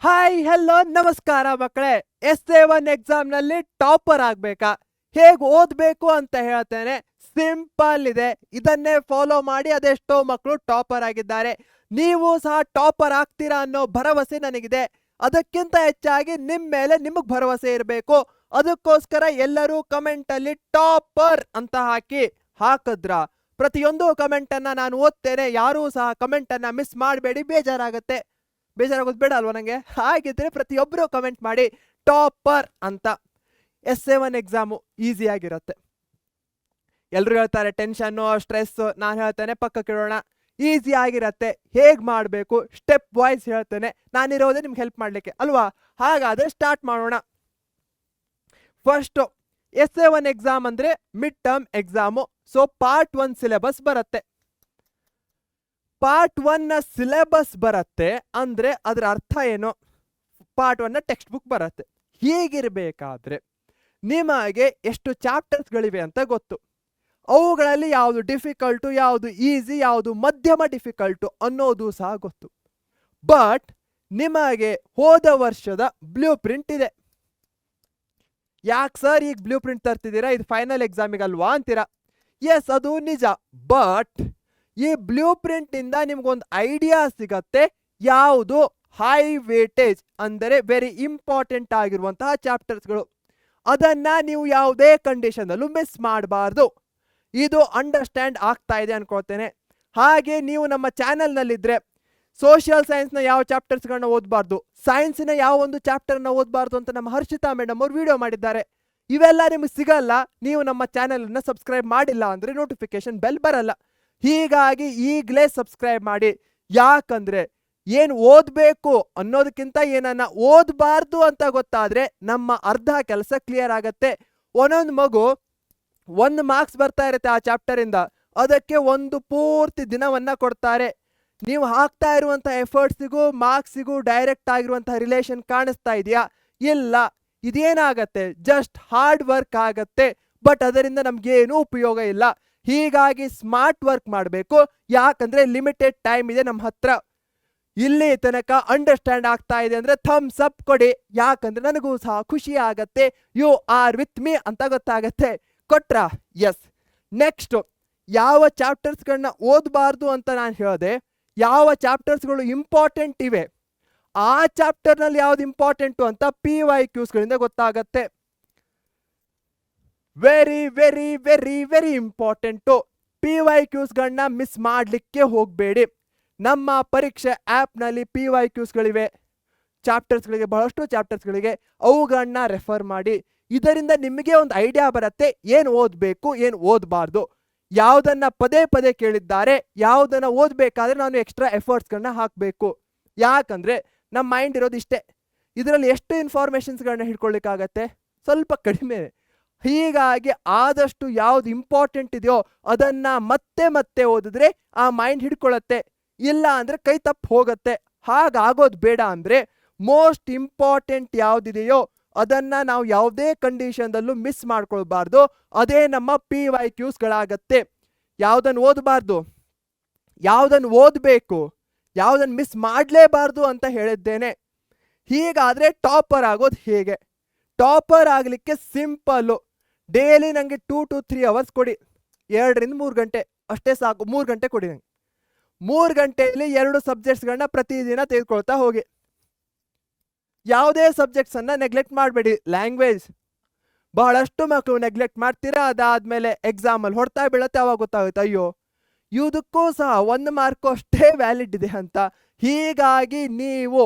Hi hello ನಮಸ್ಕಾರ ಮಕ್ಕಳೇ. S7 exam ನಲ್ಲಿ ಟಾಪರ್ ಆಗ್ಬೇಕಾ? ಹೇಗ್ ಓದ್ಬೇಕು ಅಂತ ಹೇಳ್ತೇನೆ. ಸಿಂಪಲ್ ಇದೆ, ಇದನ್ನೇ ಫಾಲೋ ಮಾಡಿ ಅದೆಷ್ಟೋ ಮಕ್ಕಳು ಟಾಪರ್ ಆಗಿದ್ದಾರೆ. ನೀವು ಸಹ ಟಾಪರ್ ಆಗ್ತೀರಾ ಅನ್ನೋ ಭರವಸೆ ನನಗಿದೆ. ಅದಕ್ಕಿಂತ ಹೆಚ್ಚಾಗಿ ನಿಮ್ ಮೇಲೆ ನಿಮಗ್ ಭರವಸೆ ಇರಬೇಕು. ಅದಕ್ಕೋಸ್ಕರ ಎಲ್ಲರೂ ಕಮೆಂಟ್ ಅಲ್ಲಿ ಟಾಪರ್ ಅಂತ ಹಾಕಿದ್ರ ಪ್ರತಿಯೊಂದು ಕಮೆಂಟ್ ಅನ್ನ ನಾನು ಓದ್ತೇನೆ. ಯಾರೂ ಸಹ ಕಮೆಂಟ್ ಅನ್ನ ಮಿಸ್ ಮಾಡಬೇಡಿ, ಬೇಜಾರಾಗೋದು ಬೇಡ ಅಲ್ವಾ ನಂಗೆ? ಹಾಗಿದ್ರೆ ಪ್ರತಿಯೊಬ್ಬರು ಕಮೆಂಟ್ ಮಾಡಿ ಟಾಪರ್ ಅಂತ. S7 ಎಕ್ಸಾಮು ಈಸಿ ಆಗಿರುತ್ತೆ. ಎಲ್ರು ಹೇಳ್ತಾರೆ ಟೆನ್ಷನ್ನು ಸ್ಟ್ರೆಸ್, ನಾನು ಹೇಳ್ತೇನೆ ಪಕ್ಕ ಕೇಳೋಣ, ಈಸಿ ಆಗಿರತ್ತೆ. ಹೇಗ್ ಮಾಡಬೇಕು ಸ್ಟೆಪ್ ವೈಸ್ ಹೇಳ್ತೇನೆ. ನಾನಿರೋದೇ ನಿಮ್ಗೆ ಹೆಲ್ಪ್ ಮಾಡ್ಲಿಕ್ಕೆ ಅಲ್ವಾ? ಹಾಗಾದ್ರೆ ಸ್ಟಾರ್ಟ್ ಮಾಡೋಣ. ಫಸ್ಟ್ S7 ಎಕ್ಸಾಮ್ ಅಂದ್ರೆ mid term exam. So part 1 syllabus ಬರುತ್ತೆ. ಪಾರ್ಟ್ 1 ನ ಸಿಲೆಬಸ್ ಬರುತ್ತೆ ಅಂದ್ರೆ ಅದರ ಅರ್ಥ ಏನು? ಪಾರ್ಟ್ 1 ನ ಟೆಕ್ಸ್ಟ್ ಬುಕ್ ಬರುತ್ತೆ. ಹೀಗಿರ್ಬೇಕಾದ್ರೆ ನಿಮಗೆ ಎಷ್ಟು ಚಾಪ್ಟರ್ಸ್ಗಳಿವೆ ಅಂತ ಗೊತ್ತು. ಅವುಗಳಲ್ಲಿ ಯಾವುದು ಡಿಫಿಕಲ್ಟು, ಯಾವುದು ಈಸಿ, ಯಾವುದು ಮಧ್ಯಮ ಡಿಫಿಕಲ್ಟು ಅನ್ನೋದು ಸಹ ಗೊತ್ತು. ಬಟ್ ನಿಮಗೆ ಹೋದ ವರ್ಷದ ಬ್ಲೂ ಪ್ರಿಂಟ್ ಇದೆ. ಯಾಕೆ ಸರ್ ಈಗ ಬ್ಲೂ ಪ್ರಿಂಟ್ ತರ್ತಿದ್ದೀರಾ, ಇದು ಫೈನಲ್ ಎಕ್ಸಾಮಿಗಲ್ವಾ ಅಂತೀರಾ? ಎಸ್, ಅದು ನಿಜ. ಬಟ್ ಈ ಬ್ಲೂ ಪ್ರಿಂಟ್ ಇಂದ ನಿಮ್ಗೊಂದು ಐಡಿಯಾ ಸಿಗತ್ತೆ ಯಾವುದು ಹೈ ವೇಟೇಜ್ ಅಂದರೆ ವೆರಿ ಇಂಪಾರ್ಟೆಂಟ್ ಆಗಿರುವಂತಹ ಚಾಪ್ಟರ್ಸ್ಗಳು. ಅದನ್ನ ನೀವು ಯಾವುದೇ ಕಂಡೀಷನ್ ಅಲ್ಲೂ ಮಿಸ್ ಮಾಡಬಾರ್ದು. ಇದು ಅಂಡರ್ಸ್ಟ್ಯಾಂಡ್ ಆಗ್ತಾ ಇದೆ ಅನ್ಕೊಳ್ತೇನೆ. ಹಾಗೆ ನೀವು ನಮ್ಮ ಚಾನೆಲ್ನಲ್ಲಿದ್ದರೆ ಸೋಷಿಯಲ್ ಸೈನ್ಸ್ನ ಯಾವ ಚಾಪ್ಟರ್ಸ್ಗಳನ್ನ ಓದಬಾರ್ದು, ಸೈನ್ಸಿನ ಯಾವ ಒಂದು ಚಾಪ್ಟರ್ನ ಓದಬಾರ್ದು ಅಂತ ನಮ್ಮ ಹರ್ಷಿತಾ ಮೇಡಮ್ ಅವರು ವಿಡಿಯೋ ಮಾಡಿದ್ದಾರೆ. ಇವೆಲ್ಲ ನಿಮಗೆ ಸಿಗಲ್ಲ ನೀವು ನಮ್ಮ ಚಾನೆಲನ್ನು ಸಬ್ಸ್ಕ್ರೈಬ್ ಮಾಡಿಲ್ಲ ಅಂದರೆ ನೋಟಿಫಿಕೇಶನ್ ಬೆಲ್ ಬರಲ್ಲ. ಹೀಗಾಗಿ ಈಗಲೇ ಸಬ್ಸ್ಕ್ರೈಬ್ ಮಾಡಿ. ಯಾಕಂದ್ರೆ ಏನು ಓದಬೇಕು ಅನ್ನೋದಕ್ಕಿಂತ ಏನನ್ನ ಓದಬಾರ್ದು ಅಂತ ಗೊತ್ತಾದ್ರೆ ನಮ್ಮ ಅರ್ಧ ಕೆಲಸ ಕ್ಲಿಯರ್ ಆಗತ್ತೆ. ಒಂದೊಂದು ಮಗು 1 ಮಾರ್ಕ್ಸ್ ಬರ್ತಾ ಇರುತ್ತೆ ಆ ಚಾಪ್ಟರ್ ಇಂದ, ಅದಕ್ಕೆ ಒಂದು ಪೂರ್ತಿ ದಿನವನ್ನ ಕೊಡ್ತಾರೆ. ನೀವು ಹಾಕ್ತಾ ಇರುವಂತಹ ಎಫರ್ಟ್ಸಿಗೂ ಮಾರ್ಕ್ಸಿಗೂ ಡೈರೆಕ್ಟ್ ಆಗಿರುವಂತಹ ರಿಲೇಷನ್ ಕಾಣಿಸ್ತಾ ಇದೆಯಾ? ಇಲ್ಲ. ಇದೇನಾಗತ್ತೆ, ಜಸ್ಟ್ ಹಾರ್ಡ್ ವರ್ಕ್ ಆಗತ್ತೆ. ಬಟ್ ಅದರಿಂದ ನಮ್ಗೇನು ಉಪಯೋಗ ಇಲ್ಲ. ಹೀಗಾಗಿ ಸ್ಮಾರ್ಟ್ ವರ್ಕ್ ಮಾಡಬೇಕು. ಯಾಕಂದ್ರೆ ಲಿಮಿಟೆಡ್ ಟೈಮ್ ಇದೆ ನಮ್ಮ ಹತ್ರ. ಇಲ್ಲಿ ತನಕ ಅಂಡರ್ಸ್ಟ್ಯಾಂಡ್ ಆಗ್ತಾ ಇದೆ ಅಂದ್ರೆ ಥಮ್ಸ್ ಅಪ್ ಕೊಡಿ. ಯಾಕಂದ್ರೆ ನನಗೂ ಸಹ ಖುಷಿ ಆಗತ್ತೆ. ಯು ಆರ್ ವಿತ್ ಮೀ ಅಂತ ಗೊತ್ತಾಗತ್ತೆ. ಕೊಟ್ರಾ? ಎಸ್. ನೆಕ್ಸ್ಟ್, ಯಾವ ಚಾಪ್ಟರ್ಸ್ಗಳನ್ನ ಓದಬಾರ್ದು ಅಂತ ನಾನು ಹೇಳಿದೆ, ಯಾವ ಚಾಪ್ಟರ್ಸ್ಗಳು ಇಂಪಾರ್ಟೆಂಟ್ ಇವೆ, ಆ ಚಾಪ್ಟರ್ನಲ್ಲಿ ಯಾವ್ದು ಇಂಪಾರ್ಟೆಂಟು ಅಂತ PYQsಗಳಿಂದ ಗೊತ್ತಾಗತ್ತೆ. Very very very very important. PYQsಗಳನ್ನ ಮಿಸ್ ಮಾಡಲಿಕ್ಕೆ ಹೋಗಬೇಡಿ. ನಮ್ಮ ಪರೀಕ್ಷೆ ಆ್ಯಪ್ನಲ್ಲಿ PYQsಗಳಿವೆ ಚಾಪ್ಟರ್ಸ್ಗಳಿಗೆ, ಬಹಳಷ್ಟು ಚಾಪ್ಟರ್ಸ್ಗಳಿಗೆ. ಅವುಗಳನ್ನ ರೆಫರ್ ಮಾಡಿ. ಇದರಿಂದ ನಿಮಗೆ ಒಂದು ಐಡಿಯಾ ಬರುತ್ತೆ ಏನು ಓದಬೇಕು ಏನು ಓದಬಾರ್ದು, ಯಾವುದನ್ನ ಪದೇ ಪದೇ ಕೇಳಿದ್ದಾರೆ, ಯಾವುದನ್ನ ಓದಬೇಕಾದ್ರೆ ನಾನು ಎಕ್ಸ್ಟ್ರಾ ಎಫರ್ಟ್ಸ್ಗಳನ್ನ ಹಾಕಬೇಕು. ಯಾಕಂದ್ರೆ ನಮ್ಮ ಮೈಂಡ್ ಇರೋದು ಇಷ್ಟೇ, ಇದರಲ್ಲಿ ಎಷ್ಟು ಇನ್ಫಾರ್ಮೇಷನ್ಸ್ಗಳನ್ನ ಹಿಡ್ಕೊಳ್ಳಿಕ್ಕಾಗತ್ತೆ? ಸ್ವಲ್ಪ ಕಡಿಮೆ. ಹೀಗಾಗಿ ಆದಷ್ಟು ಯಾವ್ದು ಇಂಪಾರ್ಟೆಂಟ್ ಇದೆಯೋ ಅದನ್ನ ಮತ್ತೆ ಮತ್ತೆ ಓದಿದ್ರೆ ಆ ಮೈಂಡ್ ಹಿಡ್ಕೊಳ್ಳತ್ತೆ. ಇಲ್ಲ ಅಂದ್ರೆ ಕೈ ತಪ್ಪು ಹೋಗುತ್ತೆ. ಹಾಗಾಗೋದು ಬೇಡ ಅಂದ್ರೆ ಮೋಸ್ಟ್ ಇಂಪಾರ್ಟೆಂಟ್ ಯಾವ್ದಿದೆಯೋ ಅದನ್ನ ನಾವು ಯಾವುದೇ ಕಂಡೀಷನ್ದಲ್ಲೂ ಮಿಸ್ ಮಾಡ್ಕೊಳ್ಬಾರ್ದು. ಅದೇ ನಮ್ಮ PYQsಗಳಾಗತ್ತೆ. ಯಾವ್ದನ್ನು ಓದಬಾರ್ದು, ಯಾವ್ದನ್ನು ಓದಬೇಕು, ಯಾವ್ದನ್ನು ಮಿಸ್ ಮಾಡಲೇಬಾರ್ದು ಅಂತ ಹೇಳಿದ್ದೇನೆ. ಹೀಗಾದ್ರೆ ಟಾಪರ್ ಆಗೋದು ಹೇಗೆ? ಟಾಪರ್ ಆಗಲಿಕ್ಕೆ ಸಿಂಪಲ್ಲು. ಡೈಲಿ ನನಗೆ 2 to 3 hours ಕೊಡಿ. 2 ರಿಂದ 3 ಗಂಟೆ ಅಷ್ಟೇ ಸಾಕು. 3 ಗಂಟೆ ಕೊಡಿ ನಂಗೆ. 3 ಗಂಟೆಯಲ್ಲಿ 2 ಸಬ್ಜೆಕ್ಟ್ಸ್ಗಳನ್ನ ಪ್ರತಿದಿನ ತೆಗೆದುಕೊಳ್ತಾ ಹೋಗಿ. ಯಾವುದೇ ಸಬ್ಜೆಕ್ಟ್ಸ್ ಅನ್ನ ನೆಗ್ಲೆಕ್ಟ್ ಮಾಡಬೇಡಿ. ಲ್ಯಾಂಗ್ವೇಜ್ ಬಹಳಷ್ಟು ಮಕ್ಕಳು ನೆಗ್ಲೆಕ್ಟ್ ಮಾಡ್ತೀರಾ. ಅದಾದ್ಮೇಲೆ ಎಕ್ಸಾಮಲ್ಲಿ ಹೊಡ್ತಾ ಬೀಳತ್ತೆ. ಅವಾಗ ಗೊತ್ತಾಗುತ್ತೆ ಅಯ್ಯೋ ಇದಕ್ಕೂ ಸಹ 1 ಮಾರ್ಕು ಅಷ್ಟೇ ವ್ಯಾಲಿಡ್ ಇದೆ ಅಂತ. ಹೀಗಾಗಿ ನೀವು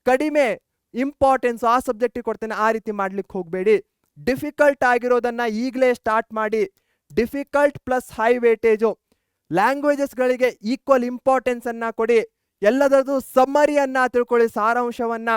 ಕಡಿಮೆ ಇಂಪಾರ್ಟೆನ್ಸ್ ಆ ಸಬ್ಜೆಕ್ಟಿಗೆ ಕೊಡ್ತೇನೆ ಆ ರೀತಿ ಮಾಡ್ಲಿಕ್ಕೆ ಹೋಗಬೇಡಿ. ಡಿಫಿಕಲ್ಟ್ ಆಗಿರೋದನ್ನ ಈಗಲೇ ಸ್ಟಾರ್ಟ್ ಮಾಡಿ. ಡಿಫಿಕಲ್ಟ್ ಪ್ಲಸ್ ಹೈ ವೇಟೇಜು ಲ್ಯಾಂಗ್ವೇಜಸ್ಗಳಿಗೆ ಈಕ್ವಲ್ ಇಂಪಾರ್ಟೆನ್ಸ್ ಅನ್ನ ಕೊಡಿ. ಎಲ್ಲದರದ್ದು ಸಮ್ಮರಿಯನ್ನ ತಿಳ್ಕೊಳ್ಳಿ, ಸಾರಾಂಶವನ್ನ.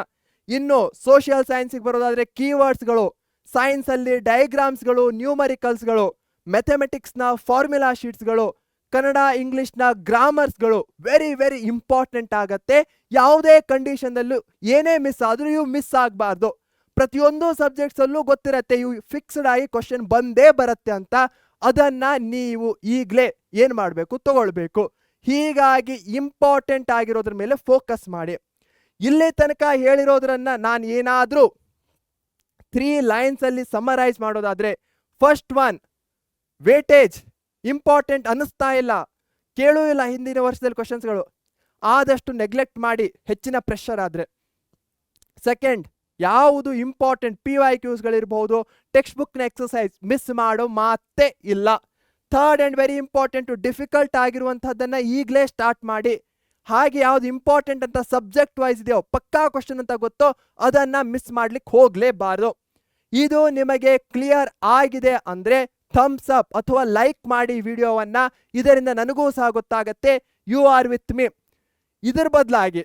ಇನ್ನು ಸೋಷಿಯಲ್ ಸೈನ್ಸಿಗೆ ಬರೋದಾದ್ರೆ ಕೀವರ್ಡ್ಸ್ಗಳು, ಸೈನ್ಸ್ ಅಲ್ಲಿ ಡಯಾಗ್ರಾಮ್ಸ್ಗಳು, ನ್ಯೂಮರಿಕಲ್ಸ್ಗಳು, ಮ್ಯಾಥಮೆಟಿಕ್ಸ್ನ ಫಾರ್ಮುಲಾ ಶೀಟ್ಸ್ಗಳು, ಕನ್ನಡ ಇಂಗ್ಲಿಷ್ನ ಗ್ರಾಮರ್ಸ್ಗಳು ವೆರಿ ವೆರಿ ಇಂಪಾರ್ಟೆಂಟ್ ಆಗತ್ತೆ. ಯಾವುದೇ ಕಂಡೀಷನ್ದಲ್ಲೂ ಏನೇ ಮಿಸ್ ಆದ್ರೂ ಇವು ಮಿಸ್ ಆಗಬಾರ್ದು. ಪ್ರತಿಯೊಂದು ಸಬ್ಜೆಕ್ಟ್ಸಲ್ಲೂ ಗೊತ್ತಿರತ್ತೆ ಇವು ಫಿಕ್ಸ್ಡ್ ಆಗಿ ಕ್ವಶನ್ ಬಂದೇ ಬರುತ್ತೆ ಅಂತ. ಅದನ್ನ ನೀವು ಈಗಲೇ ಏನು ಮಾಡಬೇಕು, ತಗೊಳ್ಬೇಕು. ಹೀಗಾಗಿ ಇಂಪಾರ್ಟೆಂಟ್ ಆಗಿರೋದ್ರ ಮೇಲೆ ಫೋಕಸ್ ಮಾಡಿ. ಇಲ್ಲಿ ತನಕ ಹೇಳಿರೋದ್ರನ್ನ ನಾನು ಏನಾದರೂ 3 ಲೈನ್ಸ್ ಅಲ್ಲಿ ಸಮರೈಸ್ ಮಾಡೋದಾದ್ರೆ, ಫಸ್ಟ್ ಒನ್, ವೇಟೇಜ್ ಇಂಪಾರ್ಟೆಂಟ್ ಅನ್ನಿಸ್ತಾ ಇಲ್ಲ, ಕೇಳೂ ಇಲ್ಲ ಹಿಂದಿನ ವರ್ಷದಲ್ಲಿ ಕ್ವಶನ್ಸ್ಗಳು, ಆದಷ್ಟು ನೆಗ್ಲೆಕ್ಟ್ ಮಾಡಿ ಹೆಚ್ಚಿನ ಪ್ರೆಷರ್ ಆದರೆ. ಸೆಕೆಂಡ್, ಯಾವುದು ಇಂಪಾರ್ಟೆಂಟ್ PYQsಗಳಿರ್ಬೋದು, ಟೆಕ್ಸ್ಟ್ ಬುಕ್ನ ಎಕ್ಸಸೈಸ್ ಮಿಸ್ ಮಾಡೋ ಮಾತೇ ಇಲ್ಲ. Third and very important, difficult ಆಗಿರುವಂಥದ್ದನ್ನು ಈಗಲೇ ಸ್ಟಾರ್ಟ್ ಮಾಡಿ. ಹಾಗೆ ಯಾವುದು ಇಂಪಾರ್ಟೆಂಟ್ ಅಂತ ಸಬ್ಜೆಕ್ಟ್ ವೈಸ್ ಇದೆಯೋ, ಪಕ್ಕಾ ಕ್ವಶನ್ ಅಂತ ಗೊತ್ತೋ, ಅದನ್ನು ಮಿಸ್ ಮಾಡ್ಲಿಕ್ಕೆ ಹೋಗಲೇಬಾರ್ದು. ಇದು ನಿಮಗೆ ಕ್ಲಿಯರ್ ಆಗಿದೆ ಅಂದರೆ ಥಮ್ಸ್ ಅಪ್ ಅಥವಾ ಲೈಕ್ ಮಾಡಿ ವಿಡಿಯೋವನ್ನು. ಇದರಿಂದ ನನಗೂ ಸಹ ಗೊತ್ತಾಗತ್ತೆ ಯು ಆರ್ ವಿತ್ ಮೀ. ಇದರ ಬದಲಾಗಿ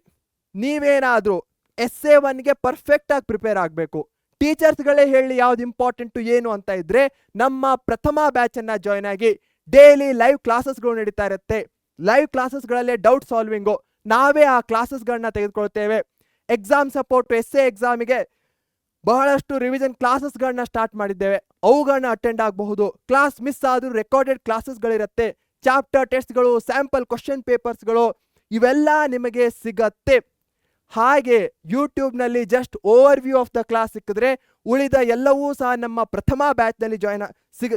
ನೀವೇನಾದರೂ SA1ಗೆ ಪರ್ಫೆಕ್ಟಾಗಿ ಪ್ರಿಪೇರ್ ಆಗಬೇಕು, ಟೀಚರ್ಸ್ಗಳೇ ಹೇಳಿ ಯಾವ್ದು ಇಂಪಾರ್ಟೆಂಟು ಏನು ಅಂತ ಇದ್ರೆ ನಮ್ಮ ಪ್ರಥಮ ಬ್ಯಾಚನ್ನು ಜಾಯ್ನ್ ಆಗಿ. ಡೈಲಿ ಲೈವ್ ಕ್ಲಾಸಸ್ಗಳು ನಡೀತಾ ಇರುತ್ತೆ. ಲೈವ್ ಕ್ಲಾಸಸ್ಗಳಲ್ಲೇ ಡೌಟ್ ಸಾಲ್ವಿಂಗು, ನಾವೇ ಆ ಕ್ಲಾಸಸ್ಗಳನ್ನ ತೆಗೆದುಕೊಳ್ತೇವೆ. ಎಕ್ಸಾಮ್ ಸಪೋರ್ಟು, SA ಎಕ್ಸಾಮಿಗೆ ಬಹಳಷ್ಟು ರಿವಿಷನ್ ಕ್ಲಾಸಸ್ಗಳನ್ನ ಸ್ಟಾರ್ಟ್ ಮಾಡಿದ್ದೇವೆ, ಅವುಗಳನ್ನ ಅಟೆಂಡ್ ಆಗಬಹುದು. ಕ್ಲಾಸ್ ಮಿಸ್ ಆದರೂ ರೆಕಾರ್ಡೆಡ್ ಕ್ಲಾಸಸ್ಗಳಿರುತ್ತೆ, ಚಾಪ್ಟರ್ ಟೆಸ್ಟ್ಗಳು, ಸ್ಯಾಂಪಲ್ ಕ್ವಶನ್ ಪೇಪರ್ಸ್ಗಳು, ಇವೆಲ್ಲ ನಿಮಗೆ ಸಿಗತ್ತೆ. ಹಾಗೆ ಯೂಟ್ಯೂಬ್ನಲ್ಲಿ just over view of the class ಸಿಕ್ಕಿದ್ರೆ ಉಳಿದ ಎಲ್ಲವೂ ಸಹ ನಮ್ಮ ಪ್ರಥಮ ಬ್ಯಾಚ್ನಲ್ಲಿ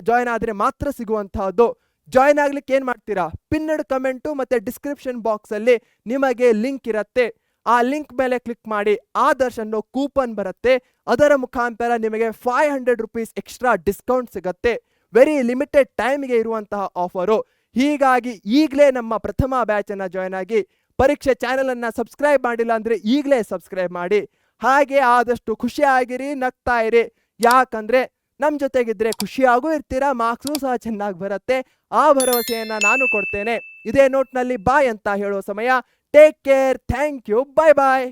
ಜಾಯ್ನ್ ಆದರೆ ಮಾತ್ರ ಸಿಗುವಂತಹದ್ದು. ಜಾಯ್ನ್ ಆಗ್ಲಿಕ್ಕೆ ಏನು ಮಾಡ್ತೀರಾ, ಪಿನ್ನಡ್ ಕಮೆಂಟು ಮತ್ತು ಡಿಸ್ಕ್ರಿಪ್ಷನ್ ಬಾಕ್ಸಲ್ಲಿ ನಿಮಗೆ ಲಿಂಕ್ ಇರುತ್ತೆ. ಆ ಲಿಂಕ್ ಮೇಲೆ ಕ್ಲಿಕ್ ಮಾಡಿ, ಆದರ್ಶ್ ಅನ್ನೋ ಕೂಪನ್ ಬರುತ್ತೆ, ಅದರ ಮುಖಾಂತರ ನಿಮಗೆ 500 ರೂಪೀಸ್ ಎಕ್ಸ್ಟ್ರಾ ಡಿಸ್ಕೌಂಟ್ ಸಿಗತ್ತೆ. ವೆರಿ ಲಿಮಿಟೆಡ್ ಟೈಮ್ಗೆ ಇರುವಂತಹ ಆಫರು. ಹೀಗಾಗಿ ಈಗಲೇ ನಮ್ಮ ಪ್ರಥಮ ಬ್ಯಾಚನ್ನು ಜಾಯ್ನ್ ಆಗಿ. ಪರೀಕ್ಷೆ ಚಾನೆಲನ್ನು ಸಬ್ಸ್ಕ್ರೈಬ್ ಮಾಡಿಲ್ಲ ಅಂದರೆ ಈಗಲೇ ಸಬ್ಸ್ಕ್ರೈಬ್ ಮಾಡಿ. ಹಾಗೆ ಆದಷ್ಟು ಖುಷಿಯಾಗಿರಿ, ನಗ್ತಾ ಇರಿ. ಯಾಕಂದರೆ ನಮ್ಮ ಜೊತೆಗಿದ್ರೆ ಖುಷಿಯಾಗೂ ಇರ್ತೀರಾ, ಮಾರ್ಕ್ಸೂ ಸಹ ಚೆನ್ನಾಗಿ ಬರುತ್ತೆ. ಆ ಭರವಸೆಯನ್ನು ನಾನು ಕೊಡ್ತೇನೆ. ಇದೇ ನೋಟ್ನಲ್ಲಿ ಬಾಯ್ ಅಂತ ಹೇಳೋ ಸಮಯ. Take care, thank you, bye bye.